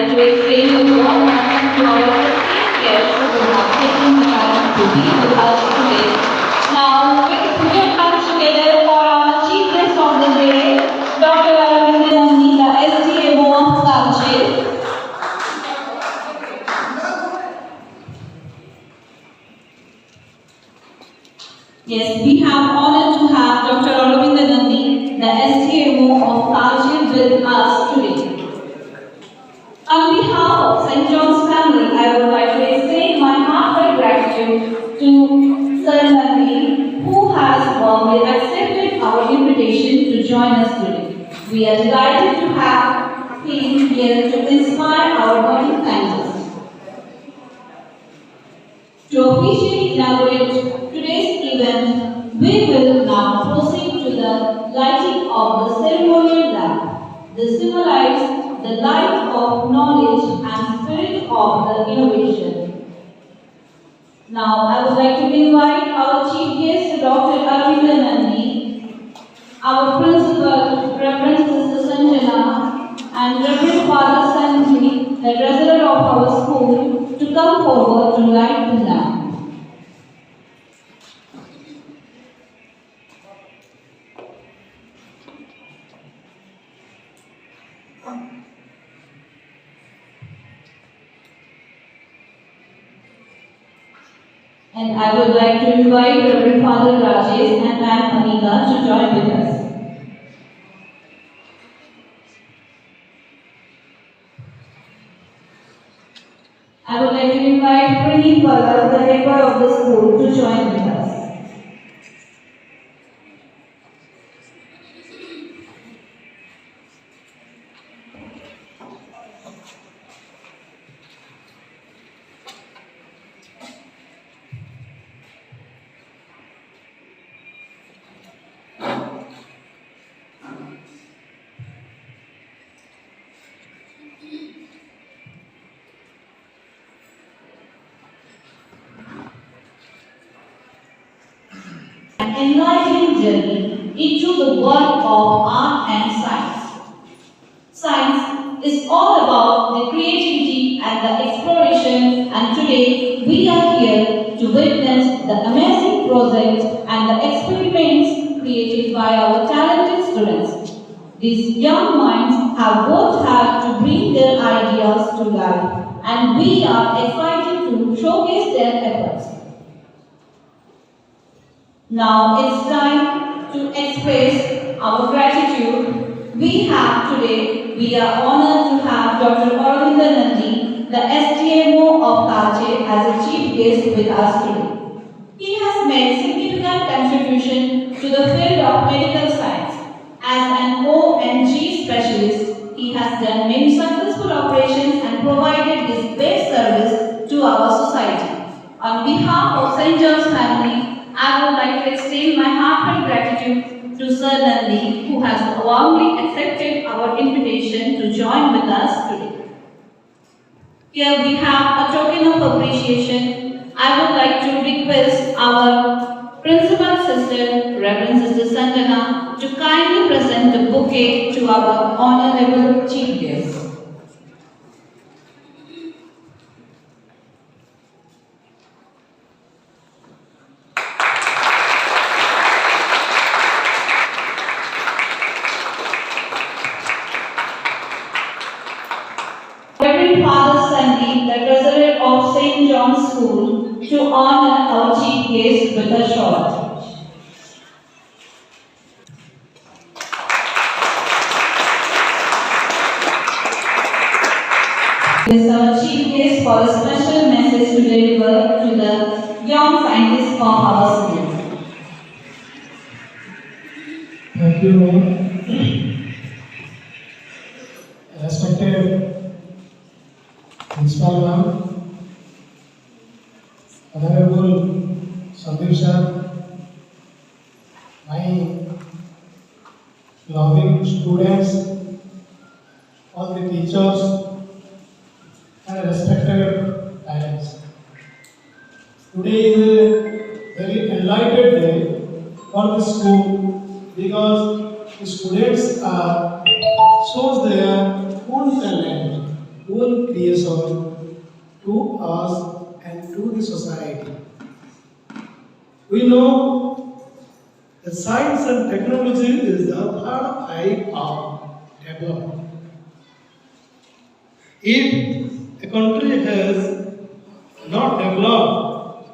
like to extend a warm welcome to our esteemed guests who have taken the time to be with us today. Now, please put your hands together for our chief guest of the day, Dr. Aravind Nandi, the SDMO of Talcher. Yes, we have honored to have Dr. Aravind Nandi, the SDMO of Talcher with us today. On behalf of St. John's family, I would like to extend my heartfelt gratitude to Sir Nandi, who has warmly accepted our invitation to join us today. We are delighted to have him here to inspire our budding scientists. To officially inaugurate today's event, we will now proceed to the lighting of the ceremonial lamp. This symbolizes the light of knowledge and spirit of the innovation. Now, I would like to invite our chief guest, Dr. Aravind Nandi, our principal, Reverend Sister Sanjana, and Reverend Father Sanji, the treasurer of our school, to come forward to light the lamp. And I would like to invite Reverend Father Rajesh and Ma'am Anika to join with us. I would like to invite Praneet Bala, the head boy of the school, to join with us. Enlightening journey into the world of art and science. Science is all about the creativity and the exploration, and today we are here to witness the amazing projects and the experiments created by our talented students. These young minds have worked hard to bring their ideas to life, and we are excited to showcase their efforts. Now it's time to express our gratitude. We are honored to have Dr. Aravind Nandi, the SDMO of Talcher, as a chief guest with us today. He has made significant contribution to the field of medical science. As an ONG specialist, he has done many successful operations and provided his best service to our society. On behalf of St. John's family, I would like to extend my heartfelt gratitude to Sir Nandi, who has warmly accepted our invitation to join with us today. Here we have a token of appreciation. I would like to request our principal sister, Reverend Sister Sanjana, to kindly present the bouquet to our honorable chief guest. Reverend Father Sandy, the treasurer of St. John's School, to honor our chief guest with a shot. This is our chief guest for a special message to deliver to the young scientists of our school. Thank you, ma'am. Respected Principal ma'am, Honorable Sandeep sir, my loving students, all the teachers, and respected parents. Today is a very enlightened day for the school because the students are shows their full talent own creation to us and to the society. We know that science and technology is the third eye of development. If a country has not developed,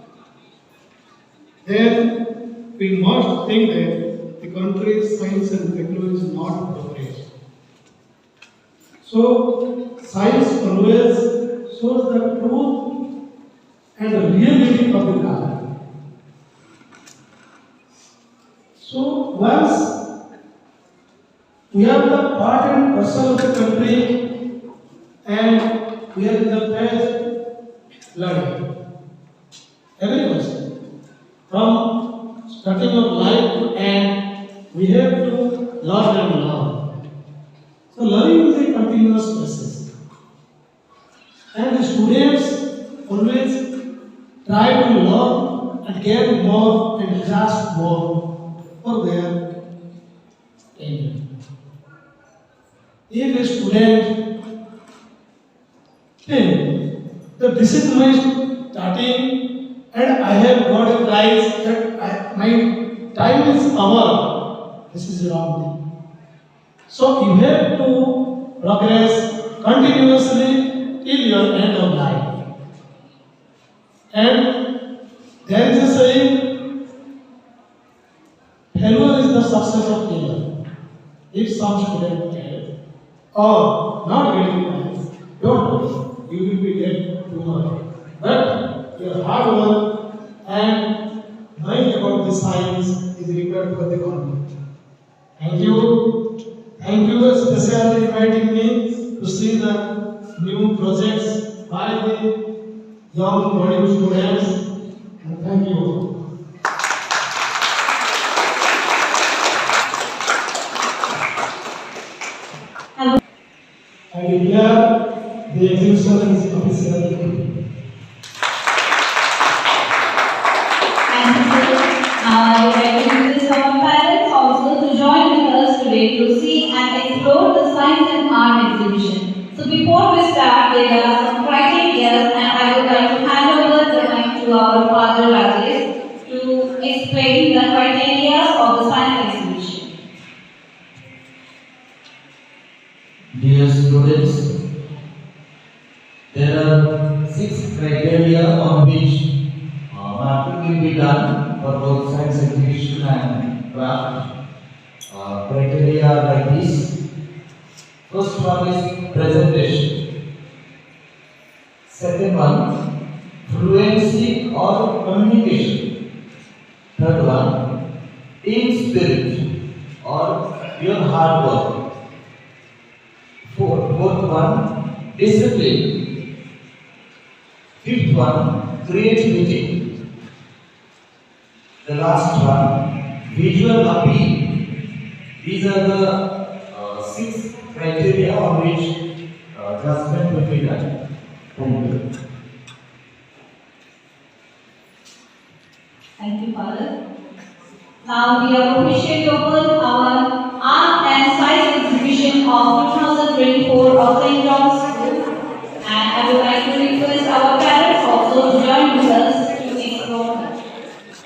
then we must think that the country's science and technology is not progress. So, science always shows the truth and the reality of the life. So, once we are the part and parcel of the country and we are in the phase learning. Every person, from starting of life to end, we have to learn and learn. So learning is a continuous process. And the students always try to learn and get more and grasp more for their aim. If a student think that this is my starting and I have got a prize that my time is over, this is wrong thing. So you have to progress continuously till your end of life. And there is a saying, failure is the success of failure. If some student fail or not getting prize, don't worry, you will be dead tomorrow. But your hard work and knowing about the science is required for the government. Thank you. Thank you especially inviting me to see the new projects by the young body students. And thank you. I declare the exhibition is officially complete. And I request our parents also to join with us today to see and explore the science and art exhibition. So before we start, there are some criteria and I would like to hand over the mic to our father Rajesh to explain the criteria of the science exhibition. Dear students, there are 6 criteria on which marking will be done for both science exhibition and craft. Criteria are like this. First one is presentation. Second one, fluency or communication. Third one, team spirit or your hard work. Fourth one, discipline. Fifth one, creativity. The last one, visual appeal. These are the 6 criteria on which judgment will be done. Thank you. Thank you, Father. Now we are officially open our art and science exhibition of 2024 of St. John's School, and I would like to request our parents also to join with us to explore that.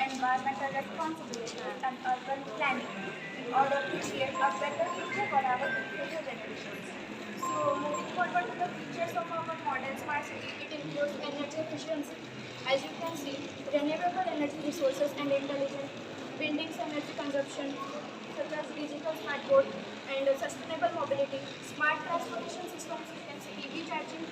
Environmental responsibility and urban planning in order to create a better future for our future generations. So, moving forward to the features of our modern smart city, it includes energy efficiency. As you can see, renewable energy resources and intelligent buildings energy consumption, such as digital smart board and sustainable mobility, smart transportation systems. You can see EV charging.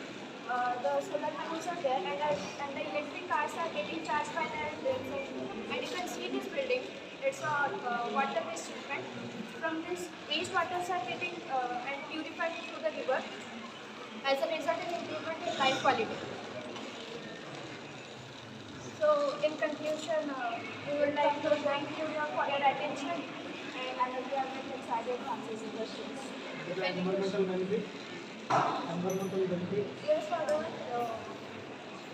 The solar panels are there, and the electric cars are getting charged by their themselves. And you can see this building. It's a water-based treatment. From this, waters are getting and purified into the river. As a result, an improvement in life quality. So, in conclusion, we would like to thank you for your attention, and I hope you have been excited to answer the questions. If any questions. Environmental benefit. Yes, Father,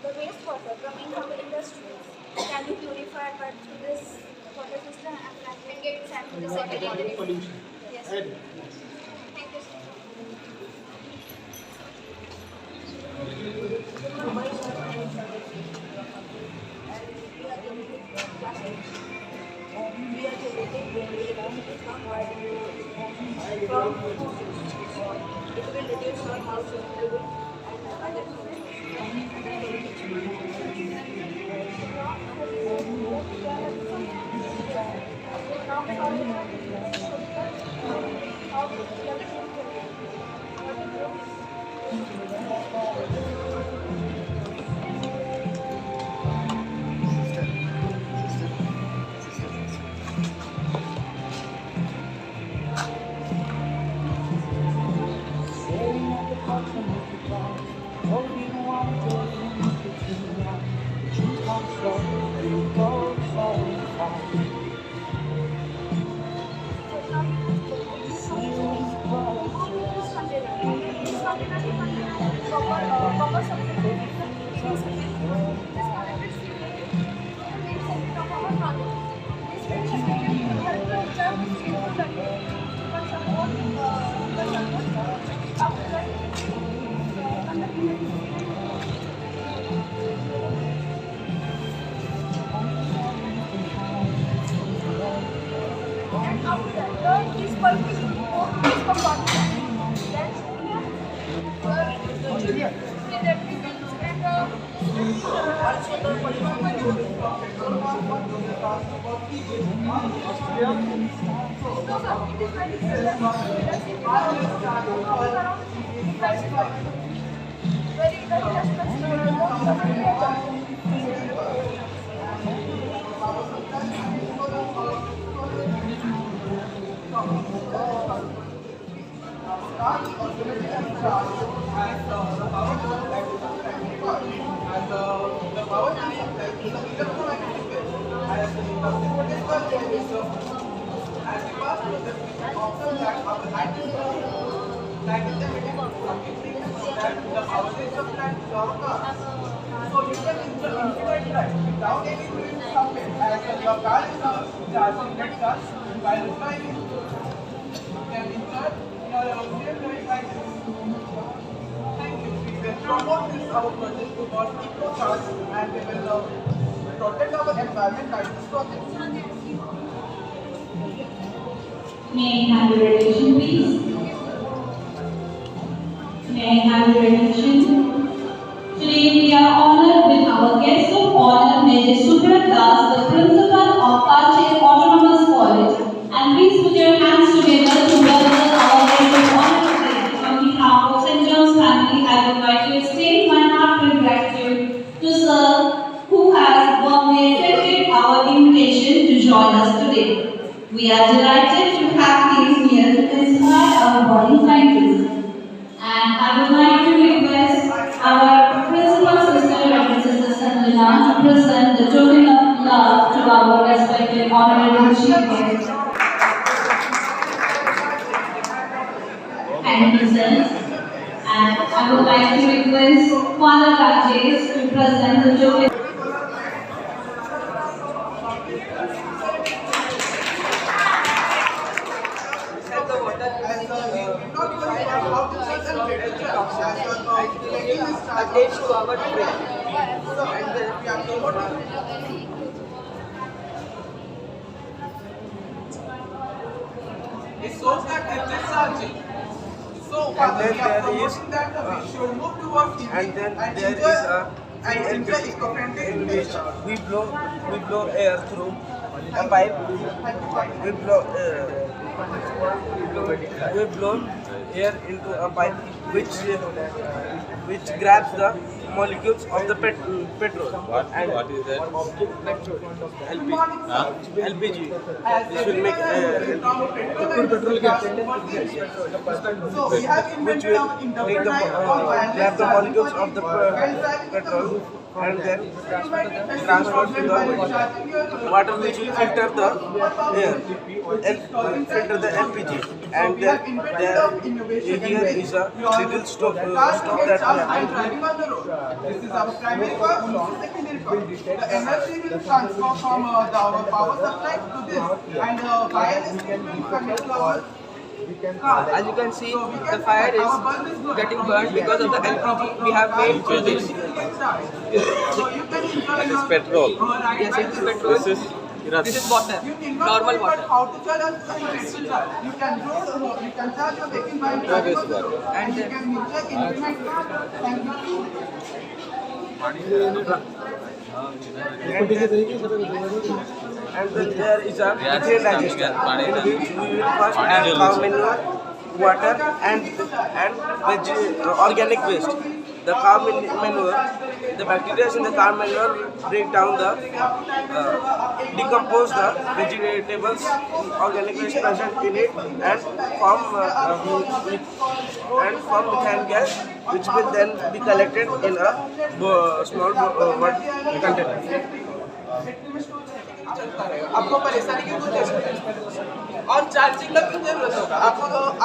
the wastewater coming from the industries can be purified, but through this water system and can get sent to the secondary. Pollution. Yes. Right. Thank you, sir. from it will reduce our house electricity and other and after that, this bulb is compartment. Then So you can integrate that without any doing something as your car is charging net charge by replying it. You can insert your same rate like this. Thank you. We will promote this our project to called EcoCharge and we will protect our environment by this project. May I have your attention, please? May I have your attention? Today we are honored with our guest of honor, Major Subrat Das, the principal of Kalche Autonomous College. And please put your hands together to welcome our guest of honor today. On behalf of St. John's family, I would like to extend my heartfelt gratitude to Sir, who has warmly accepted our invitation to join us today. We are delighted to have him here to inspire our budding scientists. And I would like to request our principal sister, Dr. Sister Sanjana, to present the token of love to our respected honorable chief guest. And present. And I would like to request Father Rajesh to present the token. Attached to our brain. So, and then we are promoting. It shows that it is charging. So, we are promoting that we should move towards EV and then and there is enjoy a and enjoy eco-friendly in which nature. we blow air through a pipe. We blow air into a pipe which grabs the molecules of the petrol. What is that? LPG. This will make So we have which invented will our take interpret grab the molecules of the petrol and then transport to the water which will filter the air and filter the LPG. And then here is a little stop that we have. driving on the road. This is our primary power, this is secondary power. The energy will transfer from our power supply to this, and wireless will connect to our car. As you can see, the fire is getting burned because of the LPG we have made to this. So you can enjoy That is petrol. Yes, it is petrol. This is This is water, You need not normal know water. how to charge and petrol charge. You can charge your vehicle by and you can use the infinite And there is a methane digester in which we will first add cow manure, water and organic waste. The cow manure, the bacteria in the cow manure will break down the decompose the vegetables, organic waste present in it and form methane gas, which will then be collected in a small container. आपको परेशानी क्यों होती है और charging का कितने जरूरत होगा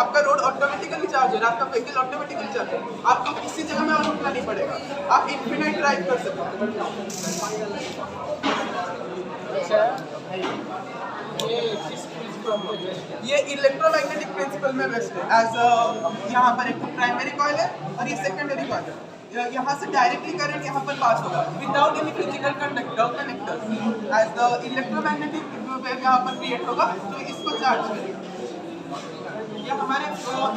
आपका रोड ऑटोमेटिकली चार्ज हो रहा है आपका व्हीकल ऑटोमेटिकली चार्ज हो आपको किसी जगह में और रुकना नहीं पड़ेगा आप इन्फिनाइट ड्राइव कर सकते हो ये इलेक्ट्रोमैग्नेटिक प्रिंसिपल में बेस्ट है एज यहाँ पर एक प्राइमरी कॉइल है और ये सेकेंडरी कॉइल है यहाँ से डायरेक्टली करंट यहाँ पर पास होगा without any physical connectors as the electromagnetic wave यहाँ पर क्रिएट होगा तो इसको चार्ज करेगा ये हमारे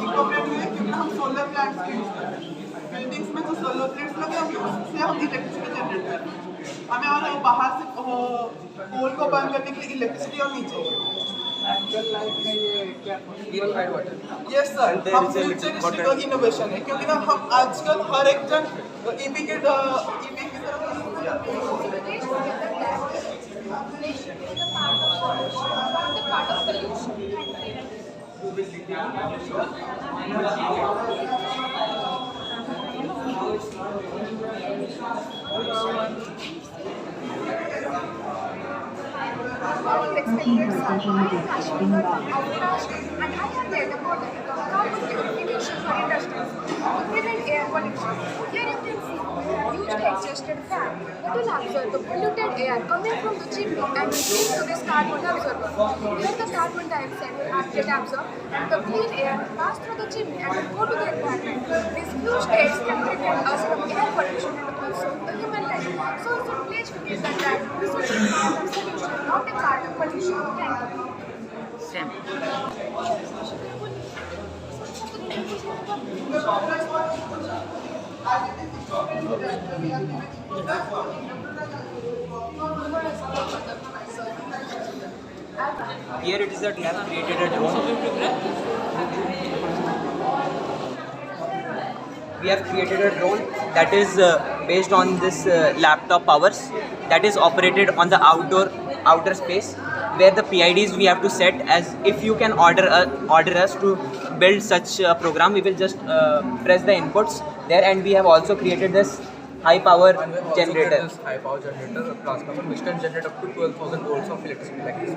इको फ्रेंडली है क्योंकि हम सोलर प्लांट्स यूज कर रहे हैं बिल्डिंग्स में जो सोलर प्लेट्स लगे होंगे उससे हम इलेक्ट्रिसिटी जनरेट करते हैं हमें और बाहर से कोल को बर्न करने के लिए इलेक्ट्रिसिटी और नहीं चाहिए यस सर हम फ्यूचरिस्टिक इनोवेशन है क्योंकि ना हम आजकल हर एक जन ईवी की तरफ Expected and I have read about the carbon purification for industries to prevent air pollution. Here you can see a huge exhausted fan that will absorb the polluted air coming from the chimney and release to this carbon absorber. Here the carbon dioxide will get absorbed and the clean air will pass through the chimney and will go to the environment. These huge states can prevent us from air pollution and also the human life. So it's a pledge to give that this is a carbon solution, not a carbon pollution. Thank you. Here it is that we have created a drone. We have created a drone that is based on this laptop powers that is operated on the outer space, where the PIDs we have to set as if you can order us to build such a program, we will just press the inputs there, and we have also created this high power generator. This high power generator, a plasma which can generate up to 12,000 volts of electricity like this.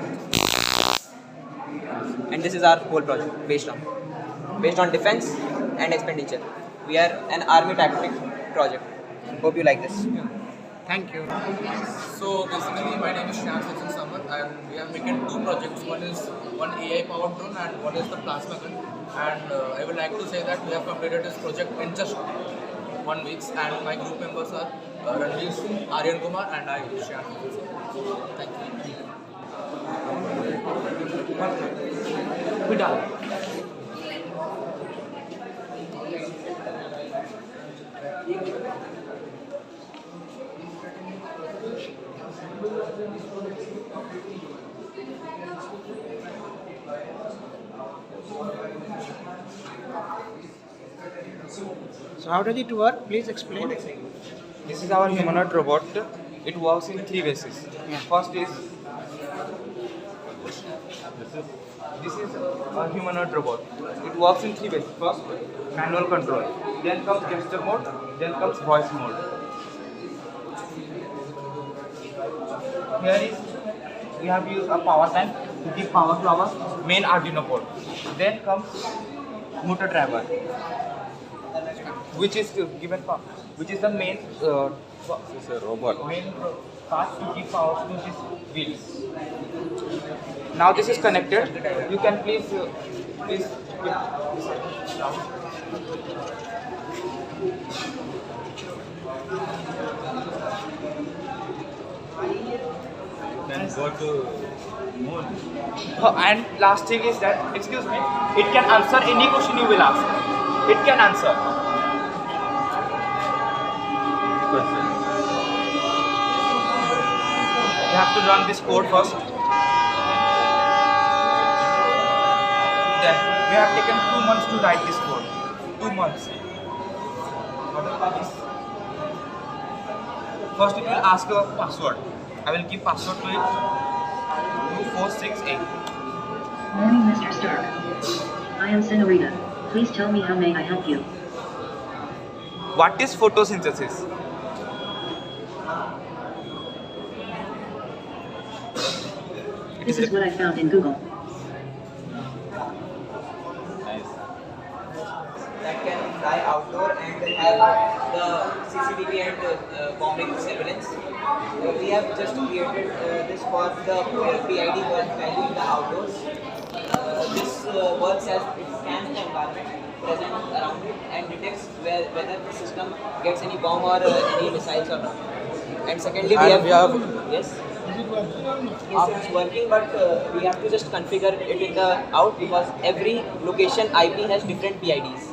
And this is our whole project based on defense and expenditure. We are an army tactic project. Hope you like this. Thank you. So basically my name is Shyam Sachin Samat and we are making two projects. One is one AI powered drone and one is the plasma gun. And I would like to say that we have completed this project in just 1 week, and my group members are Ranveer Singh, Aryan Kumar and I, Shyam Sachin Samat. Thank you. Vidal. So how does it work? Please explain. This is our humanoid robot. It works in 3 bases. First is this is a humanoid robot. It works in 3 bases. First, manual control. Then comes gesture mode. Then comes voice mode. Here is we have used a power bank to give power to our main Arduino board. Then comes motor driver, which is given power, which is the main main part to give power to these wheels. Now this is connected. You can please keep this down. go to moon. And last thing is that, excuse me, it can answer any question you will ask. It can answer. You have to run this code first. Then we have taken 2 months to write this code. 2 months. First it will ask a password. I will give password to it. 2468. Morning, Mr. Stark. I am Senorita. Please tell me how may I help you? What is photosynthesis? This is what I found in Google. That can fly outdoor and have the CCTV and bombing surveillance. We have just created this for the PID value in the outdoors. This works as it scans the environment present around it and detects whether the system gets any bomb or any missiles or not. And secondly, we have yes. Yes, it's working, but we have to just configure it in the out because every location IP has different PIDs.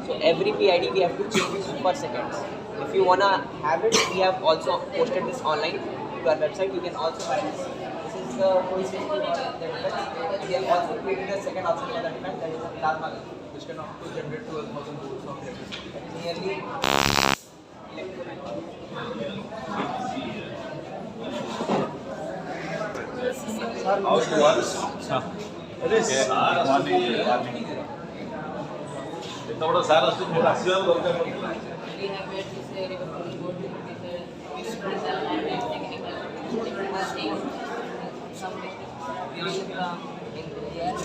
So every PID we have to change per second. If you wanna have it, we have also posted this online to our website. You can also buy this. This is the full safety for the defense. We have also created the second option for the defense, that is the plasma gun, which can up to generate 12,000 volts of electricity. That is nearly How it works? It is warning. इतना बड़ा सारा उसको थोड़ा अस्सी दरकार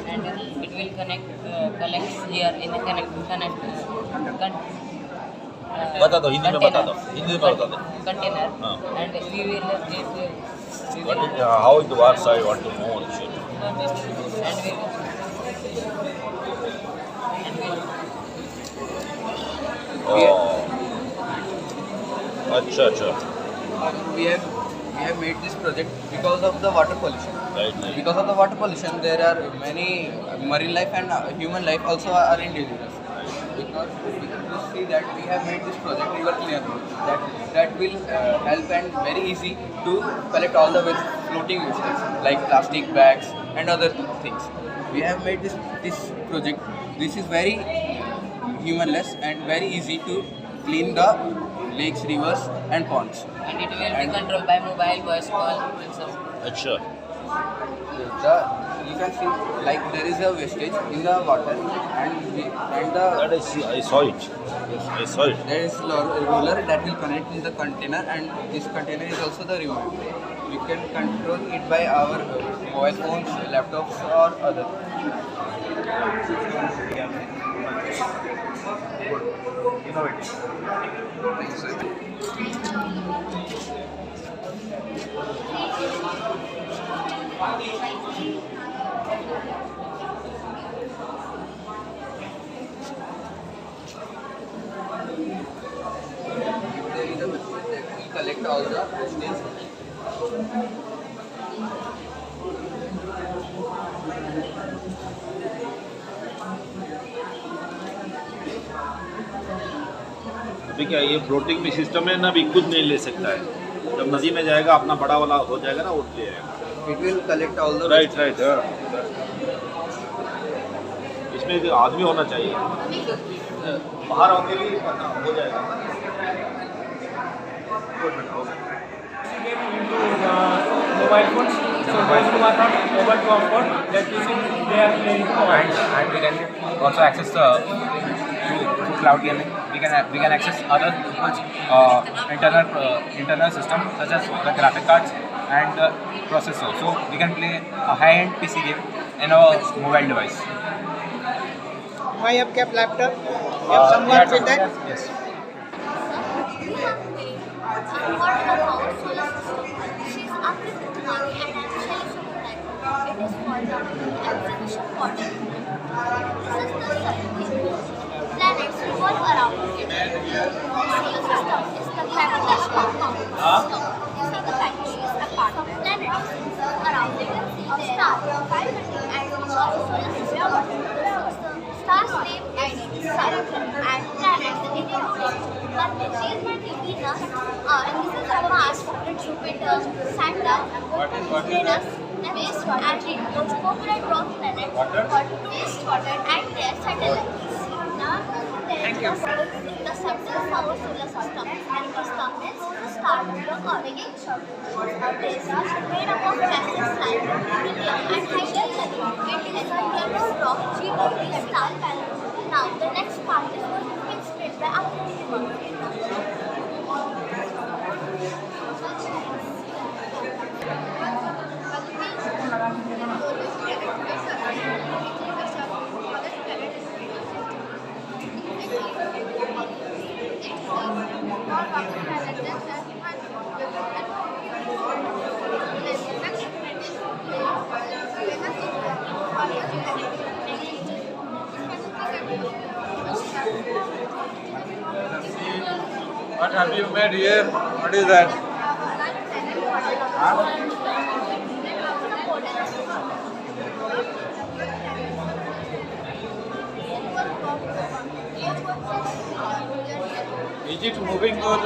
and it will collects here in a बता दो हिंदी में बता दो container and we will how it works I want to know actually. अच्छा we have made this project because of the water pollution. Right. Because of the water pollution, there are many marine life and human life also are in danger. Because you see that we have made this project River Clear that will help and very easy to collect all the waste, floating wastes like plastic bags and other things. We have made this project. This is very humanless and very easy to clean the lakes, rivers and ponds. And it will be controlled by mobile voice call and so. अच्छा You can see like there is a wastage in the water and that is I saw it. Yes, I saw it. There is roller that will connect in the container and this container is also the river. We can control it by our mobile phones, laptops or other. Innovative. Thank you, sir. There is a machine that will collect all the wastage. अभी क्या ये floating भी system है ना, अभी खुद नहीं ले सकता है. जब नदी में जाएगा अपना बड़ा वाला हो जाएगा ना, उठ ले जाएगा. It will collect all the right इसमें एक आदमी होना चाहिए, बाहर होके भी हो जाएगा. Mobile phones, so those who are not able to afford, that they are playing And we can also access through cloud gaming. We can access other people's internal system such as the graphic cards and the processor. So we can play a high-end PC game in our mobile device. I have kept laptop. You have someone with that? Yes. Planets revolve around it. The solar system is the gravitational compound system. The galaxy is a part of planets. of star, 500 and each of the solar system. Star's name is Sun and planets include Mercury, Venus, and this is our Mars, Jupiter, Saturn, Venus, Space and those popular dwarf planets called wastewater and their satellites. Thank you. The substance of our solar system and the comets the star of the Earth. This is made up of massive slime, helium and hydrogen. It is a yellow rock GBT star panel. Now the next part is going to be explained by What have you made here? What is that? Is it moving or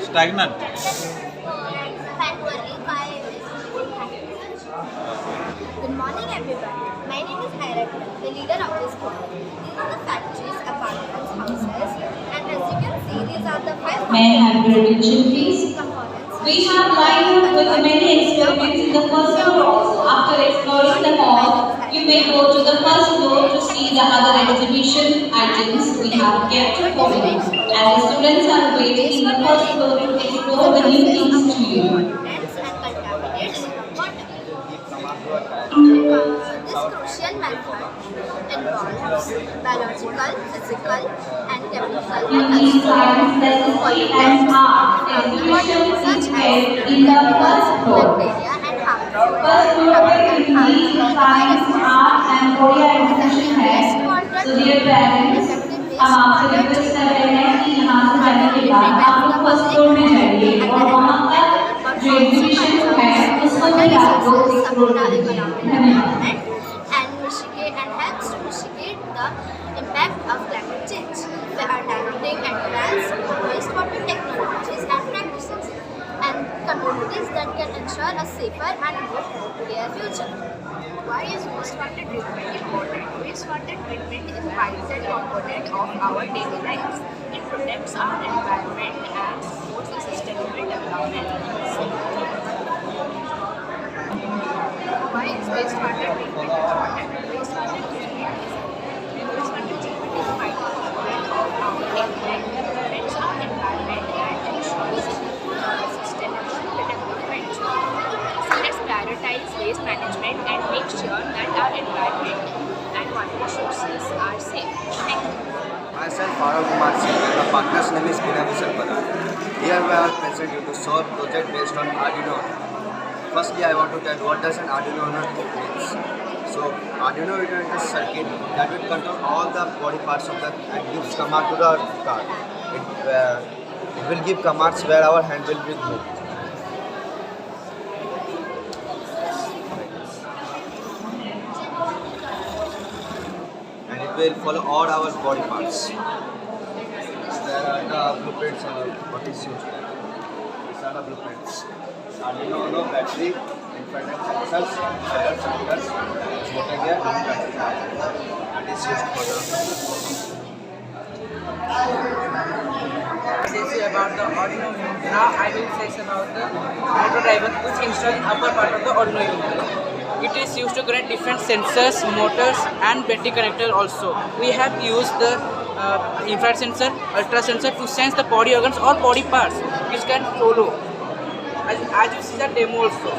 stagnant? Good morning everyone. My name is Hayrat, the leader of this group. These are the factories, apartments, houses, and as you can see, these are the 5 May I have your attention, please? We have lined up with many experiments in the first floor also. After exploring the hall, you may go to the first floor to see the other exhibition items we have kept for you. And the students are waiting in the first floor to explore the new things to you. This crucial method involves biological, physical, and chemical methods and art exhibitions such as in the first floor. bacteria and harmful First floor में Hindi, science, art and Korea exhibition है। So dear parents, हम आपसे request कर रहे हैं कि यहाँ से जाने के बाद आप लोग फर्स्ट फ्लोर में जाइए और वहाँ का जो एग्जीबिशन है उसको भी आप लोग एक्सप्लोर करिए। धन्यवाद। and helps to mitigate the impact of climate change. They are adapting advanced wastewater technologies and practices and communities that can ensure a safer and more healthier future. Why is wastewater treatment important? Wastewater treatment is a vital component of our daily lives. It protects our environment and supports the sustainable development. Why is wastewater treatment important? Wastewater treatment is a vital component of our daily life. It protects our environment and ensures sustainable development. So let's prioritize waste management and make sure that our environment and water resources are safe. Thank you. Myself, Farooq Kumar Singh, and my partner's name is Vinay Bhushan Padar. Here we are present to solve project based on Arduino. Firstly, I want to tell what does an Arduino means. So, Arduino is a circuit that will control all the body parts of the and gives command to the car. It will give commands where our hand will be moved. And it will follow all our body parts. There are the blueprints of what is used. These are the blueprints. Arduino Uno battery, infrared sensors, error sensors, motor gear, and battery. That is used for the. This is about the Arduino Uno. Now I will say about the motor driver which installed in upper part of the Arduino Uno. It is used to connect different sensors, motors and battery connector also. We have used the infrared sensor, ultra sensor to sense the body organs or body parts which can follow. As you see the demo also.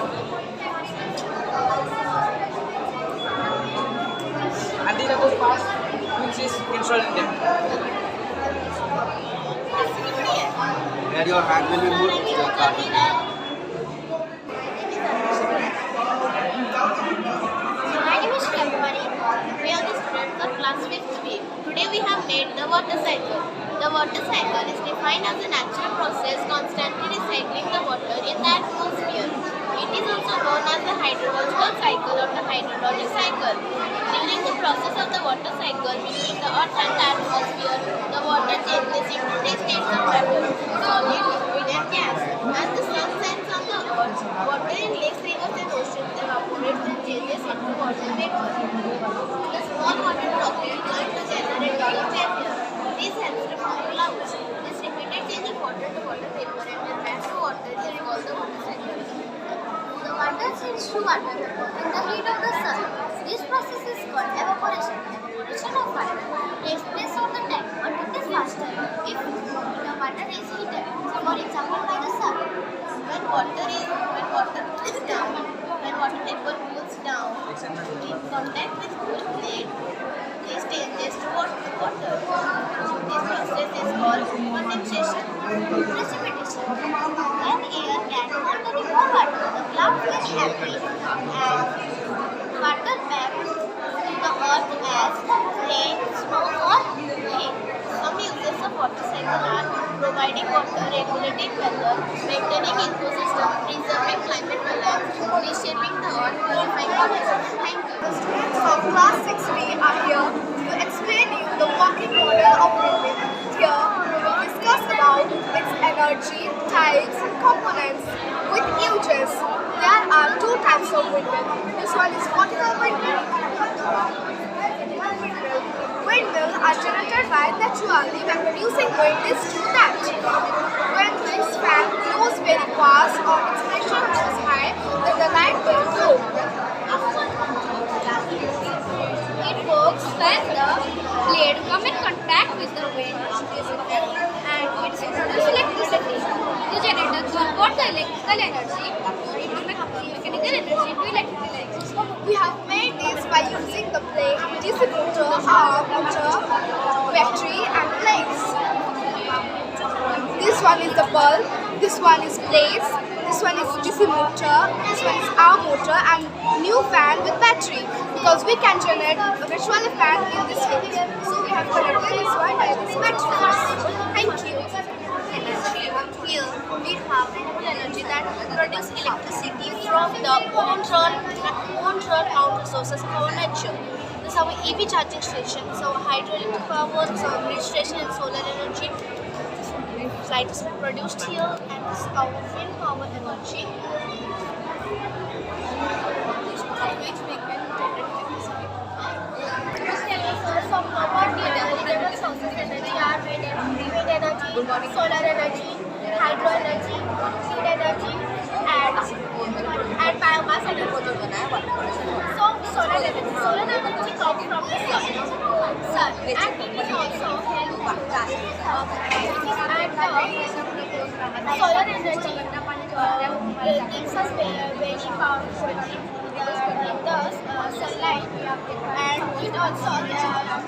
And these are the parts which is installed in them. Where your hand will be moved, your car will be. My name is Shambhari. We are the students of class 5th B. Today we have made the water cycle. The water cycle is defined as a natural process constantly recycling the water in the atmosphere. It is also known as the hydrological cycle or the hydrologic cycle. During the process of the water cycle between the earth and the atmosphere, the water changes into three states of matter: solid, liquid and gas. As the sun shines on the earth, water in lakes, rivers and oceans evaporates and changes into water vapor. The small water droplets join together and become vapor. This helps to form clouds. This repeated change of water to water vapor and then back to water is called the water cycle. The water changes to water vapor in the heat of the sun. This process is called evaporation. Evaporation of water takes place all the time, but it is faster if the water is heated. For example, by the sun. When water vapor cools down in contact with cool plate, this changes to water. This process is called condensation. Precipitation. When air can hold the more water, the clouds get heavy and water back to the earth as rain, snow or hail. Some uses of water cycle are providing water, regulating weather, maintaining ecosystem, preserving climate balance, reshaping the earth, purifying water. Thank you. The students of class 6D are here to explain you the working model of windmill. Here we will discuss about its energy, types and components with uses. There are two types of windmill. This one is vertical windmill and horizontal windmill. Windmills are generated by naturally when producing wind is through that. When this fan blows very fast or its pressure goes high, then the line will flow. It works when the blade come in contact with the wind and it produces electricity. The generator converts the electrical energy into mechanical energy into electrical energy. We have made this by using the blade, DC motor, arm motor, battery and plates. This one is the bulb, this one is plates, this one is DC motor, this one is arm motor and new fan with battery, because we can generate a virtual fan in this way. So we have connected this one by this battery. Thank you. Energy. Here we have renewable energy that produces electricity from the own power sources of our nature. This is our EV charging station, so hydroelectric power, so grid station and solar energy. Light is produced here and this is our wind power energy. Which we can generate electricity. Source of power renewable sources of energy are wind energy, solar energy, hydro energy, wind energy and biomass energy. So solar energy comes from the sun and it is also solar energy gives us very powerful in the sunlight and it also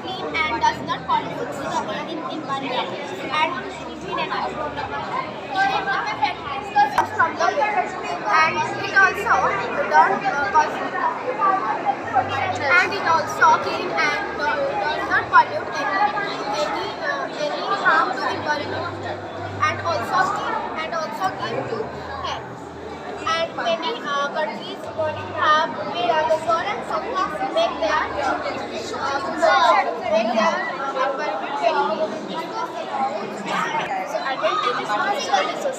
clean and does not pollute the environment and wind energy. From the wind and it also clean and does not pollute any harm to environment and also give to health. And many countries have made a resort and some make their environment very so advantages are resources.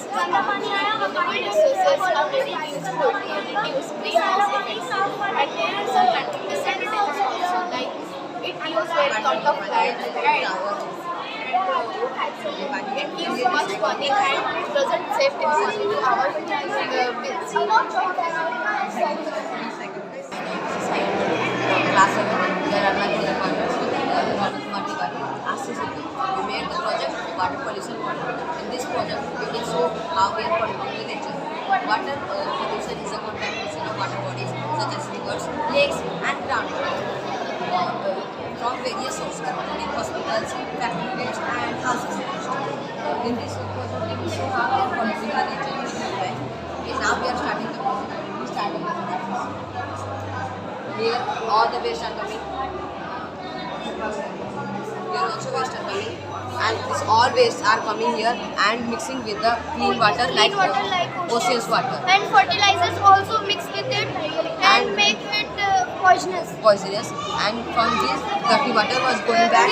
Resources are very useful to reduce greenhouse effects and there are some disadvantages also, like it uses very lot of light it uses much money and doesn't save energy to our bills. Class 7, there are multiple projects. We made the project water pollution model. In this project, we will show how we are polluting the nature. Water pollution is a contamination of water bodies such as rivers, lakes, and groundwater from various sources, including hospitals, factory waste, and houses. In this project, we will show how we are polluting the nature in different way. Okay, now we are starting the project. We start the project. Here, all the waste are coming. here also waste are coming, and this all waste are coming here and mixing with the clean water like ocean's water. And fertilizers also mix with it and make it poisonous. Poisonous, and from this dirty water was going back.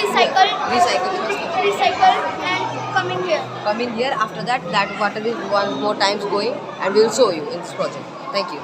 Recycle and coming here. Coming here. After that, that water is one more times going, and we will show you in this project. Thank you.